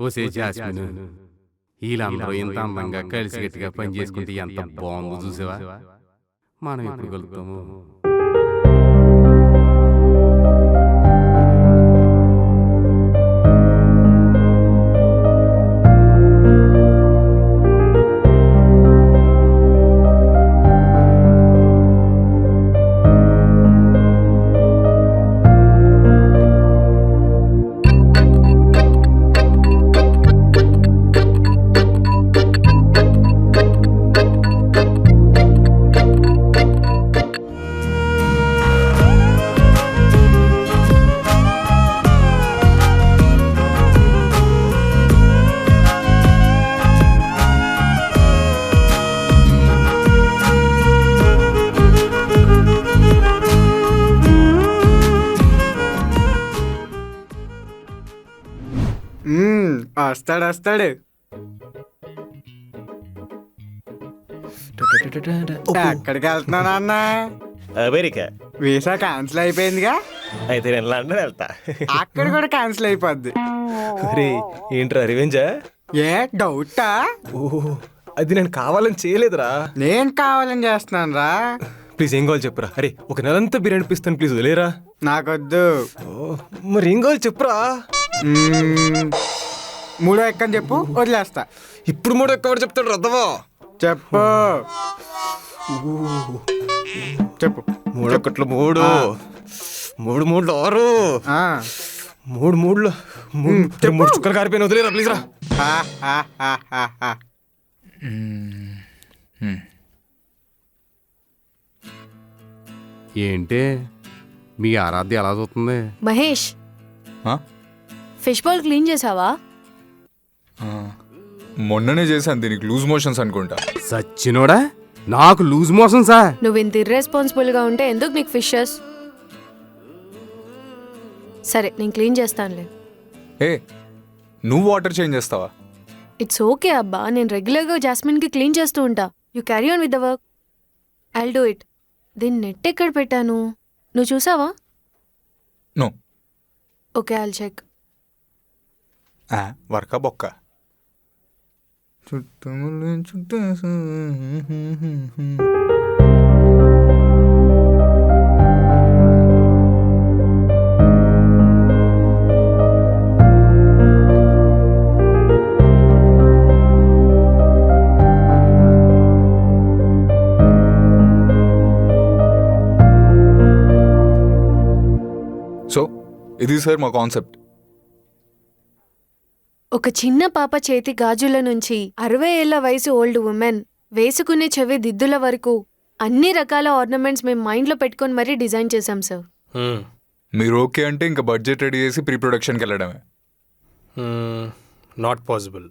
ఓసే జాస్మిన్, వీళ్ళందరూ ఇంత అందంగా కలిసిగట్టిగా పని చేసుకుంటే ఎంత బాగుందో చూసావా? మనం ఎప్పుడు కలుగుతాము? వస్తాడు. ఎక్కడికి వెళ్తున్నాను అన్న? అమెరికా. వీసా క్యాన్సిల్ అయిపోయిందిగా. అయితే నేను లండన్ వెళ్తా. అక్కడ కూడా క్యాన్సిల్ అయిపోద్ది. ఏంట్రా రివెంజా? ఏ డౌటా? ఓహో, అది నేను కావాలని చేయలేదురా. నేను కావాలని చేస్తున్నాను రా. ప్లీజ్ ఏం కావాలి చెప్పురా. అరే ఒక నెలంతా బిర్యానీ పిస్తాను, ప్లీజ్ వదిలేరా. నాకొద్దు. మరి ఏం కావాలి చెప్పురా. 3 ఎక్కని చెప్పు, వదిలేస్తా. ఇప్పుడు 3 ఎక్కడ చెప్తాడు రద్దవా? చెప్పు చెప్పు. 3 1 3 3 3 6 3 3 3 చుక్కలు కారిపోయిన వదిలేరా ప్లీజ్ రా. ఏంటి మీ ఆరాధ్య ఎలా చూస్తుంది? మహేష్, ఫిష్ బాల్ క్లీన్ చేసావా? మొన్ననే చేశాను, దీనికి లూజ్ మోషన్స్ అనుకుంటా. సచ్చినోడా, నాకు లూజ్ మోషన్సా? నువ్వు ఇంత ఇర్రెస్పాన్సిబుల్ గా ఉంటే ఎందుకు నీకు ఫిషెస్? సరే నేను క్లీన్ చేస్తానులే. ఏ నువ్వు వాటర్ చేంజ్ చేస్తావా? ఇట్స్ ఓకే అబ్బా, నేను రెగ్యులర్గా జాస్మిన్ కి క్లీన్ చేస్తూ ఉంటా. You carry on with the work. I'll do it. దీన్ని నెట్ ఎక్కడ పెట్టాను, నువ్వు చూసావా? నో. Okay, I'll check. వర్క బొక్క. సో ఇది సార్ మా కాన్సెప్ట్. ఒక చిన్న పాప చేతి గాజుల నుంచి 60 ఏళ్ల వయసు ఓల్డ్ ఉమెన్ వేసుకునే చెవి దిద్దుల వరకు అన్ని రకాల ఆర్నమెంట్స్ మేము మైండ్లో పెట్టుకొని మరీ డిజైన్ చేశాం సార్. మీరు ఓకే అంటే ఇంకా బడ్జెట్ రెడీ చేసి ప్రీ ప్రొడక్షన్కి వెళ్ళడమే. Not possible.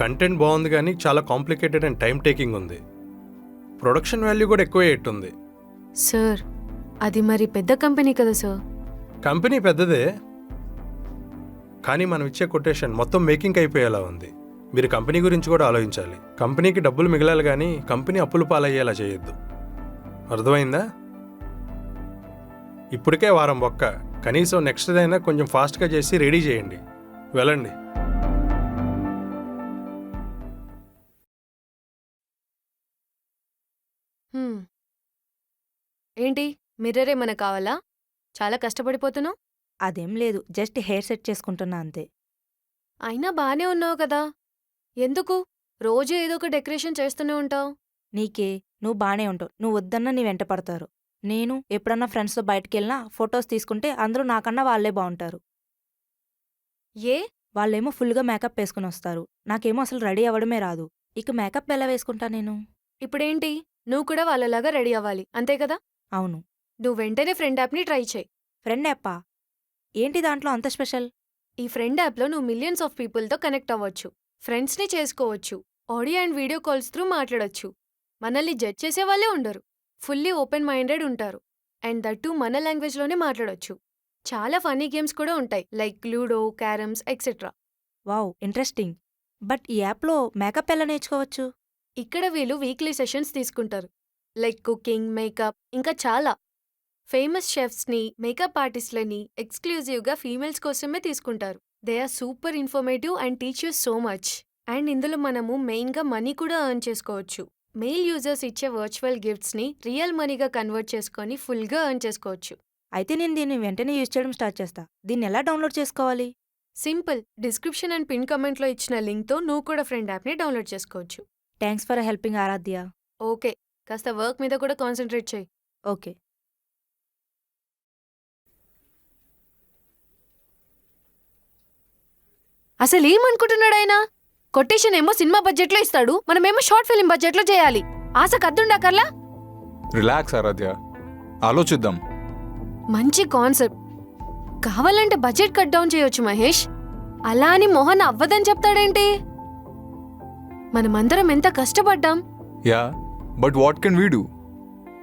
కంటెంట్ బాగుంది కానీ చాలా కాంప్లికేటెడ్ అండ్ టైం టేకింగ్ ఉంది. ప్రొడక్షన్ వాల్యూ కూడా ఎక్కువ ఎట్టుంది. సార్ అది మరి పెద్ద కంపెనీ కదా సార్. కంపెనీ పెద్దదే, కానీ మనం ఇచ్చే కొటేషన్ మొత్తం మేకింగ్ అయిపోయేలా ఉంది. మీరు కంపెనీ గురించి కూడా ఆలోచించాలి. కంపెనీకి డబ్బులు మిగలాలి కానీ కంపెనీ అప్పులు పాలయ్యేలా చేయొద్దు. అర్థమైందా? ఇప్పటికే వారం బొక్క, కనీసం నెక్స్ట్ దైనా కొంచెం ఫాస్ట్గా చేసి రెడీ చేయండి. వెళ్ళండి. ఏంటి మిర్రర్ ఏమైనా కావాలా? చాలా కష్టపడిపోతున్నావు. అదేం లేదు, జస్ట్ హెయిర్ సెట్ చేసుకుంటున్నా అంతే. అయినా బానే ఉన్నావు కదా, ఎందుకు రోజు ఏదో ఒక డెకరేషన్ చేస్తూనే ఉంటావు? నీకే, నువ్వు బానే ఉంటావు. నువ్వు వద్దన్నా నీ వెంట పడతారు. నేను ఎప్పుడన్నా ఫ్రెండ్స్తో బయటకెళ్ళినా ఫొటోస్ తీసుకుంటే అందరూ నాకన్నా వాళ్ళే బాగుంటారు. ఏ? వాళ్ళేమో ఫుల్గా మేకప్ వేసుకుని వస్తారు, నాకేమో అసలు రెడీ అవ్వడమే రాదు. ఇక మేకప్ ఎలా వేసుకుంటా నేను? ఇప్పుడేంటి, నువ్వు కూడా వాళ్ళలాగా రెడీ అవ్వాలి అంతే కదా? అవును. నువ్వు వెంటనే ఫ్రెండ్ యాప్ని ట్రై చేయి. ఫ్రెండ్ యాప్పా? ఏంటి దాంట్లో అంత స్పెషల్? ఈ ఫ్రెండ్ యాప్లో నువ్వు మిలియన్స్ ఆఫ్ పీపుల్తో కనెక్ట్ అవ్వచ్చు, ఫ్రెండ్స్ని చేసుకోవచ్చు, audio and video calls through మాట్లాడొచ్చు. మనల్ని జడ్జ్ చేసే వాళ్ళే ఉండరు, ఫుల్లీ ఓపెన్ మైండెడ్ ఉంటారు. అండ్ దట్టు మన లాంగ్వేజ్లోనే మాట్లాడొచ్చు. చాలా ఫన్నీ గేమ్స్ కూడా ఉంటాయి, like ludo, carroms etcetera. Wow, interesting. But ఈ యాప్లో మేకప్ ఎలా నేర్చుకోవచ్చు? ఇక్కడ వీళ్ళు వీక్లీ సెషన్స్ తీసుకుంటారు, లైక్ కుకింగ్, మేకప్, ఇంకా చాలా. ఫేమస్ షెఫ్స్ని, మేకప్ ఆర్టిస్ట్లని ఎక్స్క్లూజివ్గా ఫీమేల్స్ కోసమే తీసుకుంటారు. They are super informative and teachers so much. And ఇందులో మనము మెయిన్గా మనీ కూడా ఎర్న్ చేసుకోవచ్చు. మెయిల్ యూజర్స్ ఇచ్చే వర్చువల్ గిఫ్ట్స్ని రియల్ మనీగా కన్వర్ట్ చేసుకొని ఫుల్గా ఎర్న్ చేసుకోవచ్చు. అయితే నేను దీన్ని వెంటనే యూజ్ చేయడం స్టార్ట్ చేస్తా. దీన్ని ఎలా డౌన్లోడ్ చేసుకోవాలి? సింపుల్. డిస్క్రిప్షన్ అండ్ పిన్ కామెంట్లో ఇచ్చిన లింక్తో నువ్వు కూడా ఫ్రెండ్ యాప్ని డౌన్లోడ్ చేసుకోవచ్చు. Thanks for helping Aradhya. Okay, కాస్త వర్క్ మీద కూడా కాన్సన్ట్రేట్ చేయి. ఓకే. అసలు ఏమనుకుంటున్నాడు ఆయన? కొటేషన్ ఏమో సినిమా బడ్జెట్లో ఇస్తాడు, మనమేమో షార్ట్ ఫిల్మ్ బడ్జెట్లో చేయాలి. ఆశ కద్దుండాకర్లా. రిలాక్స్ ఆరాధ్య, ఆలోచిద్దాం. మంచి కాన్సెప్ట్. కావాలంటే బడ్జెట్ కట్ డౌన్ చేయొచ్చు మహేష్. అలా అని మోహన్ అవ్వదని చెప్తాడేంటి? మనమందరం ఎంత కష్టపడ్డాం. Yeah, but what can we do?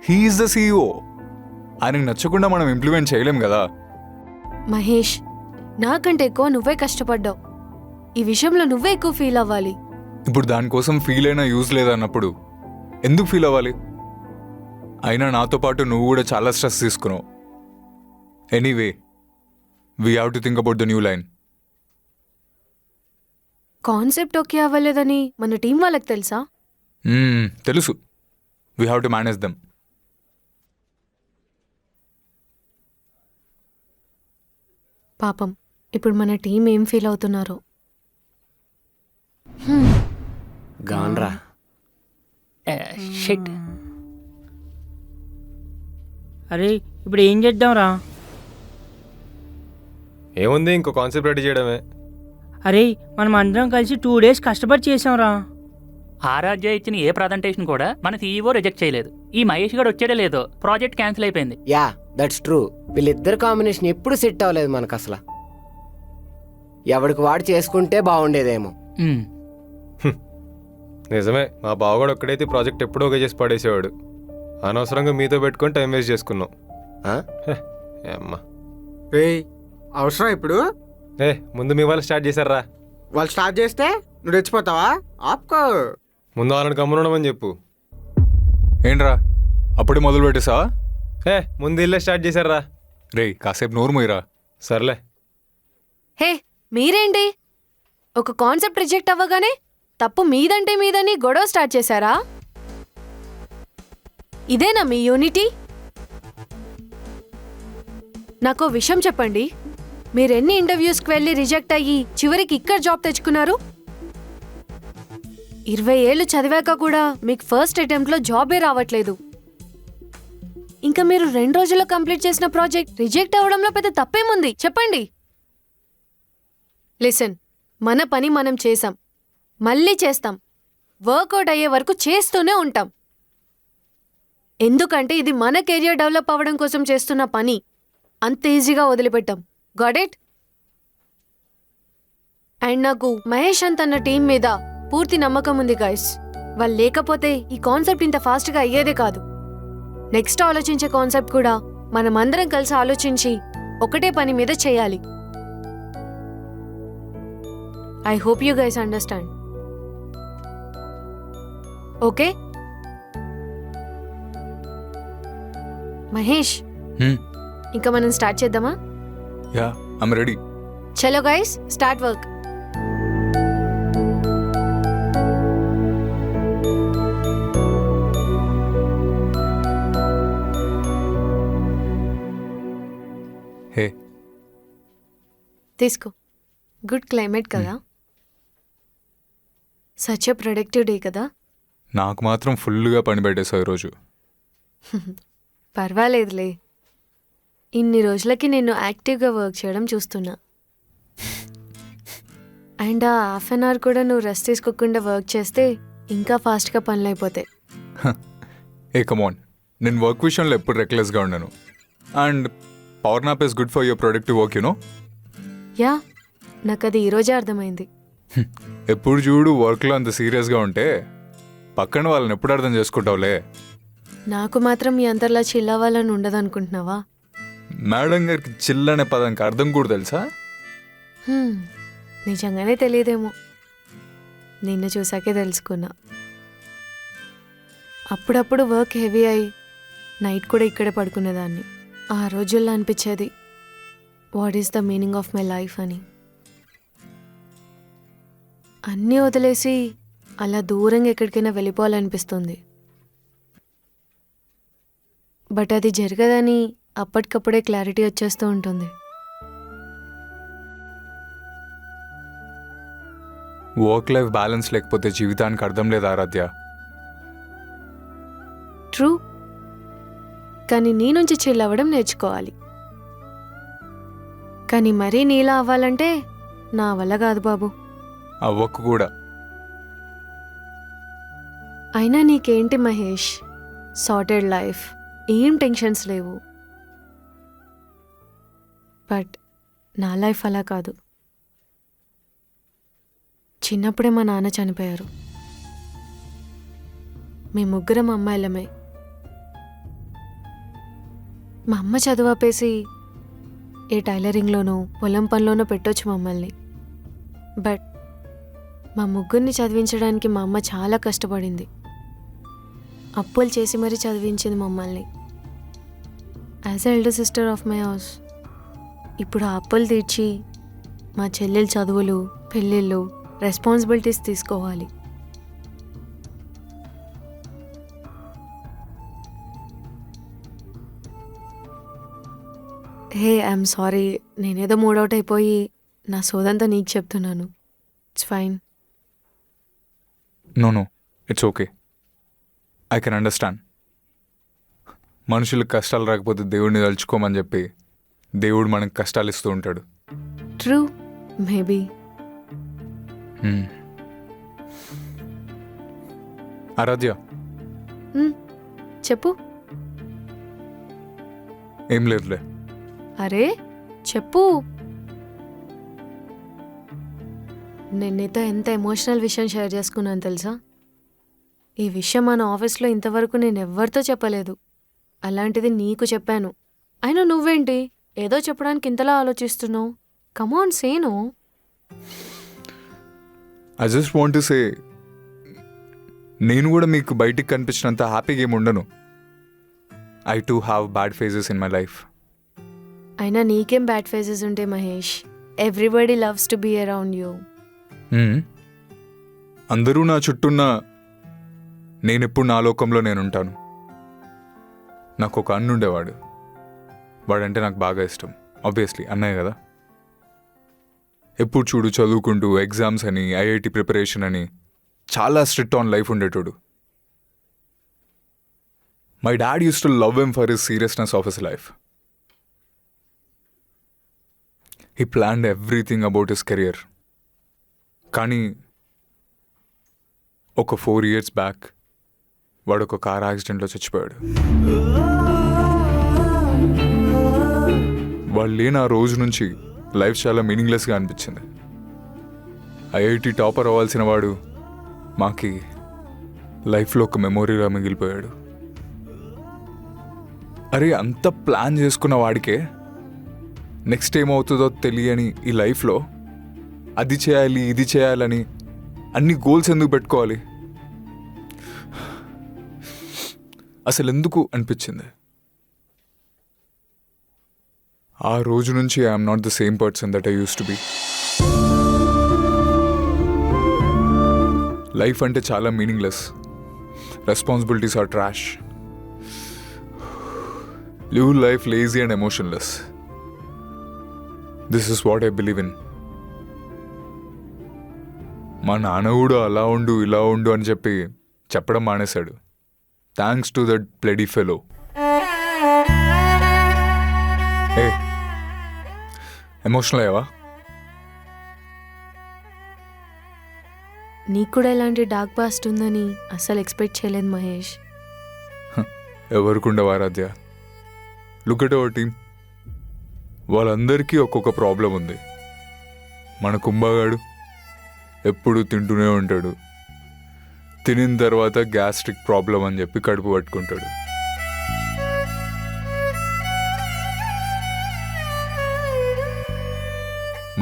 He's the CEO. ఆయనకు నచ్చకుండా మనం ఇంప్లిమెంట్ చేయలేం కదా. మహేష్, నాకంటే ఎక్కువ నువ్వే కష్టపడ్డావు. ఈ విషయంలో నువ్వే ఎక్కువ ఫీల్ అవ్వాలి. ఇప్పుడు దానికోసం ఫీల్ అయినా యూజ్ లేదన్నప్పుడు ఎందుకు ఫీల్ అవ్వాలి? అయినా నాతో పాటు నువ్వు కూడా చాలా స్ట్రెస్ తీసుకున్నావు. Anyway, we have to think about the new line. Concept okay అవ్వలేదని మన టీం వాళ్ళకి తెలుసా? తెలుసు. We have to manage them. పాపం, ఇప్పుడు మన టీం ఏం ఫీల్ అవుతున్నారో. గాన్రా షిట్. అరే ఇప్పుడు ఏం చేద్దాంరా? ఏముంది, ఇంకో కాన్సెప్ట్ రెడీ చేయడమే. అరే మనం అందరం కలిసి 2 days కష్టపడి చేసాంరా. ఆరాధ్య ఇచ్చిన ఏ ప్రజెంటేషన్ కూడా మన సీఈఓ రిజెక్ట్ చేయలేదు. ఈ మహేష్ గారు వచ్చాడో లేదో ప్రాజెక్ట్ క్యాన్సిల్ అయిపోయింది. Yeah, that's true. వీళ్ళిద్దరు కాంబినేషన్ ఎప్పుడు సెట్ అవ్వలేదు మనకు అసలు. ఎవడికి వాడు చేసుకుంటే బాగుండేదేమో. మ్మ్. నిజమే, మా బావగాడు ఒక్కడైతే ప్రాజెక్ట్ ఎప్పుడో ఒక చేసి పడేసేవాడు. అనవసరంగా మీతో పెట్టుకొని టైం వేస్ట్ చేసుకున్నాం. ఆ? అమ్మా, రేయ్, అవసరం ఇప్పుడు? ముందు మీ వాళ్ళు స్టార్ట్ చేశారా? వాళ్ళు స్టార్ట్ చేస్తే నువ్వు రెచ్చిపోతావా? ఆపుకో. ముందు వాళ్ళని గమ్మునమని చెప్పు. ఏంట్రా అప్పుడే మొదలు పెట్టేసావా? ముందు ఇల్లే స్టార్ట్ చేశారా? రేయ్, కాసేపు నోరు మొయ్యరా. సర్లే. హే, మీరేంటి ఒక కాన్సెప్ట్ రిజెక్ట్ అవ్వగానే తప్పు మీదంటే మీదని గొడవ స్టార్ట్ చేశారా? ఇదేనా మీ యూనిటీ? నాకో విషయం చెప్పండి. మీరెన్ని ఇంటర్వ్యూస్కి వెళ్ళి రిజెక్ట్ అయ్యి చివరికి ఇక్కడ జాబ్ తెచ్చుకున్నారు? 20 ఏళ్ళు చదివాక కూడా మీకు ఫస్ట్ అటెంప్ట్లో జాబే రావట్లేదు. ఇంకా మీరు 2 రోజుల్లో కంప్లీట్ చేసిన ప్రాజెక్ట్ రిజెక్ట్ అవ్వడంలో పెద్ద తప్పేముంది చెప్పండి. లిసన్, మన పని మనం చేసాం, మళ్ళీ చేస్తాం, వర్కౌట్ అయ్యే వరకు చేస్తూనే ఉంటాం. ఎందుకంటే ఇది మన కెరియర్ డెవలప్ అవ్వడం కోసం చేస్తున్న పని. అంత ఈజీగా వదిలిపెట్టాం. Got it? అండ్ నాకు మహేష్ అన్న టీం మీద పూర్తి నమ్మకం ఉంది గైస్. వాళ్ళు లేకపోతే ఈ కాన్సెప్ట్ ఇంత ఫాస్ట్గా అయ్యేదే కాదు. నెక్స్ట్ ఆలోచించే కాన్సెప్ట్ కూడా మనమందరం కలిసి ఆలోచించి ఒకటే పని మీద చేయాలి. I hope you guys understand. Okay Mahesh, ఇంకా మనం స్టార్ట్ చేద్దామా? Yeah, I'm ready. చలో గైస్, స్టార్ట్ వర్క్. హే, తీసుకో. గుడ్ క్లైమేట్ కదా, సచ్ ఎ ప్రొడక్టివ్ డే కదా. నాకు మాత్రం ఫుల్గా పని పెట్టేసావు ఈరోజు. పర్వాలేదులే, ఇన్ని రోజులకి నేను యాక్టివ్గా వర్క్ చేయడం చూస్తున్నా. అండ్ ఆ హాఫ్ అన్ అవర్ కూడా నువ్వు రెస్ట్ తీసుకోకుండా వర్క్ చేస్తే ఇంకా ఫాస్ట్గా పనులు అయిపోతాయి. ఏ కమాన్, నేను వర్క్ విషయంలో ఎప్పుడు రెక్లెస్గా ఉన్నాను. And power nap is good for your productive work, you know. Yeah, నాకు అది ఈరోజే అర్థమైంది. ఎప్పుడు చూడు వర్క్లో అంత సీరియస్గా ఉంటే పక్కన వాళ్ళని ఎప్పుడు అర్థం చేసుకుంటావులే. నాకు మాత్రం మీ అందరిలా చిల్ అవ్వాలని ఉండదనుకుంటున్నావా? మేడం గారికి చిల్ అనే పదానికి అర్థం కూడా తెలుసా? నిజంగానే తెలియదేమో, నిన్ను చూసాకే తెలుసుకున్నా. అప్పుడప్పుడు వర్క్ హెవీ అయి నైట్ కూడా ఇక్కడే పడుకునేదాన్ని. ఆ రోజుల్లో అనిపించేది what is the meaning of my life అని. అన్నీ వదిలేసి అలా దూరంగా ఎక్కడికైనా వెళ్ళిపోవాలనిపిస్తుంది. బట్ అది జరగదని అప్పటికప్పుడే క్లారిటీ వచ్చేస్తూ ఉంటుంది. వర్క్ లైఫ్ బ్యాలెన్స్ లేకపోతే జీవితానికి అర్థం లేదు ఆరాధ్య. ట్రూ, కానీ నీ నుంచి చిల్ అవ్వడం నేర్చుకోవాలి. కానీ మరీ నీలా అవ్వాలంటే నా వల్ల కాదు బాబు. అవ్వకు కూడా. అయినా నీకేంటి మహేష్, సార్టెడ్ లైఫ్, ఏం టెన్షన్స్ లేవు. బట్ నా లైఫ్ అలా కాదు. చిన్నప్పుడే మా నాన్న చనిపోయారు. మేము ముగ్గురం అమ్మాయిలమే. మా అమ్మ చదువు ఆపేసి ఏ టైలరింగ్లోనో పొలం పనిలోనో పెట్టొచ్చు మమ్మల్ని. బట్ మా ముగ్గురిని చదివించడానికి మా అమ్మ చాలా కష్టపడింది. అప్పులు చేసి మరీ చదివించింది మమ్మల్ని. As a elder sister of my house ఇప్పుడు ఆ అప్పులు తీర్చి మా చెల్లెల చదువులు, పెళ్ళిళ్ళు, రెస్పాన్సిబిలిటీస్ తీసుకోవాలి. హే, ఐఎమ్ సారీ, నేనేదో మూడౌట్ అయిపోయి నా సోదంతా నీకు చెప్తున్నాను. It's fine. No it's okay. I can understand. మనుషులకు కష్టాలు రాకపోతే దేవుడిని తలుచుకోమని చెప్పి దేవుడు మనకు కష్టాలు ఇస్తూ ఉంటాడు. True, maybe. ఆరాధ్య, చెప్పు. ఏం లేదులే. అరే చెప్పు. నేను నీతో ఎంత ఎమోషనల్ విషయం షేర్ చేసుకున్నాను తెలుసా? ఈ విషయం మన ఆఫీస్లో ఇంతవరకు నేను ఎవ్వరితో చెప్పలేదు. అలాంటిది నీకు చెప్పాను. అయినా నువ్వేంటి ఏదో చెప్పడానికి ఇంతలా ఆలోచిస్తున్నావు? Come on Senu. I just want to say, నేను కూడా మీకు బయటికి కనిపించినంత హ్యాపీగా ఏమి ఉండను. I too have bad phases in my life. అయినా నీకేం బ్యాడ్ ఫేజెస్ ఉంటాయి Mahesh? Everybody loves to be around you. అందరూ నా చుట్టూన్న, నేనెప్పుడు నా లోకంలో నేనుంటాను. నాకు ఒక అన్న ఉండేవాడు. వాడంటే నాకు బాగా ఇష్టం. ఆబ్వియస్లీ అన్నయ్య కదా. ఎప్పుడు చూడు చదువుకుంటూ ఎగ్జామ్స్ అని, ఐఐటి ప్రిపరేషన్ అని చాలా స్ట్రిక్ట్ ఆన్ లైఫ్ ఉండేటోడు. My dad used to love him for his seriousness of his life. He planned everything about his career. కానీ ఒక 4 years బ్యాక్ వాడు ఒక కార్ యాక్సిడెంట్లో చచ్చిపోయాడు. వాళ్ళు లేని ఆ రోజు నుంచి లైఫ్ చాలా మీనింగ్లెస్గా అనిపించింది. ఐఐటి టాపర్ అవ్వాల్సిన వాడు మాకి లైఫ్లో ఒక మెమొరీగా మిగిలిపోయాడు. అరే, అంత ప్లాన్ చేసుకున్న వాడికే నెక్స్ట్ ఏమవుతుందో తెలియని ఈ లైఫ్లో అది చేయాలి, ఇది చేయాలని అన్ని గోల్స్ ఎందుకు పెట్టుకోవాలి? అసలు ఎందుకు అనిపించింది. ఆ రోజు నుంచి I'm not the same person that I use to be. Life అంటే చాలా meaningless. Responsibilities are trash. Live life lazy and emotionless. This is what I believe in. మా నాన్న కూడా అలా ఉండు, ఇలా ఉండు అని చెప్పి చెప్పడం మానేశాడు. Thanks to that bloody fellow. A emotional అయ్యావా? నీకు కూడా ఇలాంటి డార్క్ పాస్ట్ ఉందని అస్సలు ఎక్స్పెక్ట్ చేయలేదు మహేష్. ఎవరికి Aaradhya? Look at our team. వాళ్ళందరికీ ఒక్కొక్క ప్రాబ్లం ఉంది. మన కుంభగాడు ఎప్పుడు తింటూనే ఉంటాడు. తినిన తర్వాత గ్యాస్ట్రిక్ ప్రాబ్లం అని చెప్పి కడుపు పట్టుకుంటాడు.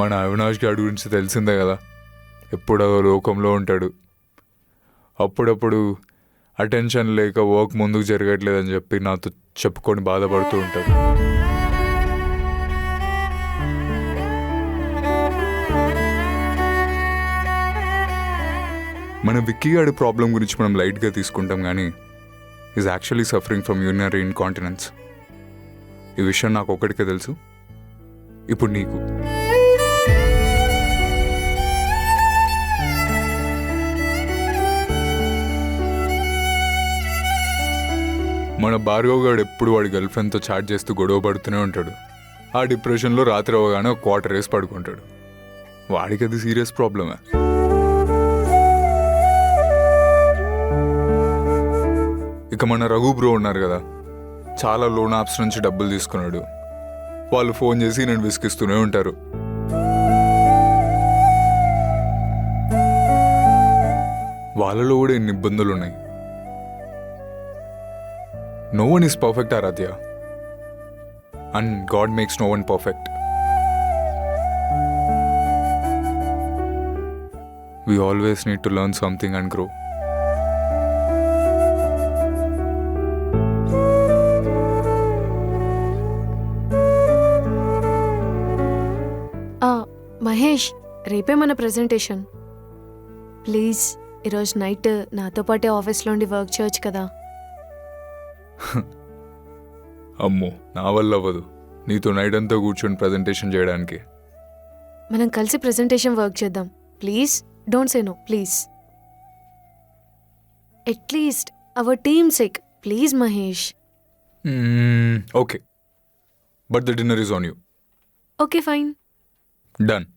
మన అవినాష్ గారి గురించి తెలిసిందే కదా. ఎప్పుడో లోకంలో ఉంటాడు. అప్పుడప్పుడు అటెన్షన్ లేక వర్క్ ముందుకు జరగట్లేదని చెప్పి నాతో చెప్పుకొని బాధపడుతూ ఉంటాడు. మన విక్కీ గాడి ప్రాబ్లం గురించి మనం లైట్గా తీసుకుంటాం కానీ is actually suffering from urinary incontinence. ఈ విషయం నాకు ఒక్కడికే తెలుసు, ఇప్పుడు నీకు. మన భార్గవ్ గారు ఎప్పుడు వాడి గర్ల్ ఫ్రెండ్తో చాట్ చేస్తూ గొడవ పడుతూనే ఉంటాడు. ఆ డిప్రెషన్లో రాత్రి అవగానే ఒక క్వార్టర్ వేసి పడుకుంటాడు. వాడికి అది సీరియస్ ప్రాబ్లమే. ఇక మన రఘు బ్రో ఉన్నారు కదా, చాలా లోన్ యాప్స్ నుంచి డబ్బులు తీసుకున్నాడు. వాళ్ళు ఫోన్ చేసి నేను విసిగిస్తూనే ఉంటారు. వాళ్ళలో కూడా ఎన్ని ఇబ్బందులు ఉన్నాయి. No one is perfect, Aradhya. And God makes no one perfect. We always need to learn something and grow. Mahesh, రేపే మన ప్రెజెంటేషన్. ప్లీజ్ ఈరోజు నైట్ నాతో పాటే ఆఫీస్లో ఉండి వర్క్ చేయొచ్చు కదా? అమ్మో, నా వల్ల అవ్వదు. నీతో నైట్ అంతా కూర్చొని ప్రజెంటేషన్ చేయడానికి. మనం కలిసి ప్రెజెంటేషన్ వర్క్ చేద్దాం. Please don't say no, please. At least our team sake, please Mahesh. Okay, but the dinner is on you. Okay fine. Done.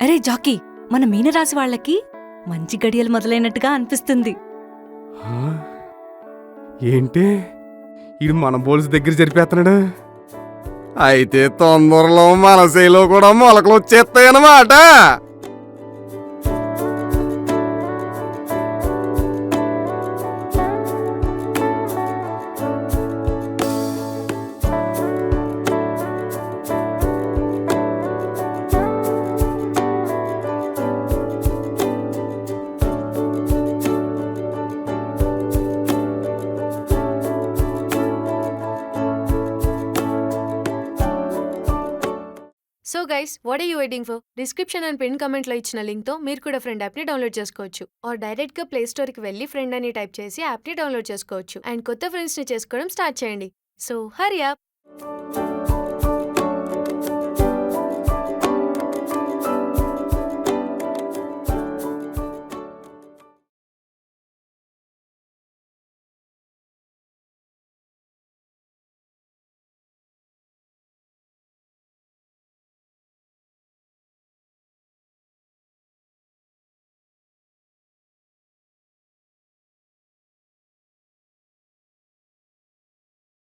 అరే జాకీ, మన మీనరాశి వాళ్ళకి మంచి గడియలు మొదలైనట్టుగా అనిపిస్తుంది. ఏంటి ఇది మన బోల్స్ దగ్గర జరిపేస్తున్నాడు? అయితే తొందరలో మన శైలో కూడా మొలకలు వచ్చేస్తాయన్నమాట. So guys, what are you waiting for? Description and pin కమెంట్లో ఇచ్చిన లింక్తో మీరు కూడా ఫ్రెండ్ యాప్ని డౌన్లోడ్ చేసుకోవచ్చు. ఆర్ డైరెక్ట్గా ప్లే స్టోర్కి వెళ్ళి ఫ్రెండ్ అని టైప్ చేసి యాప్ని డౌన్లోడ్ చేసుకోవచ్చు. అండ్ కొత్త ఫ్రెండ్స్ని చేసుకోవడం స్టార్ట్ చేయండి. So Hari up.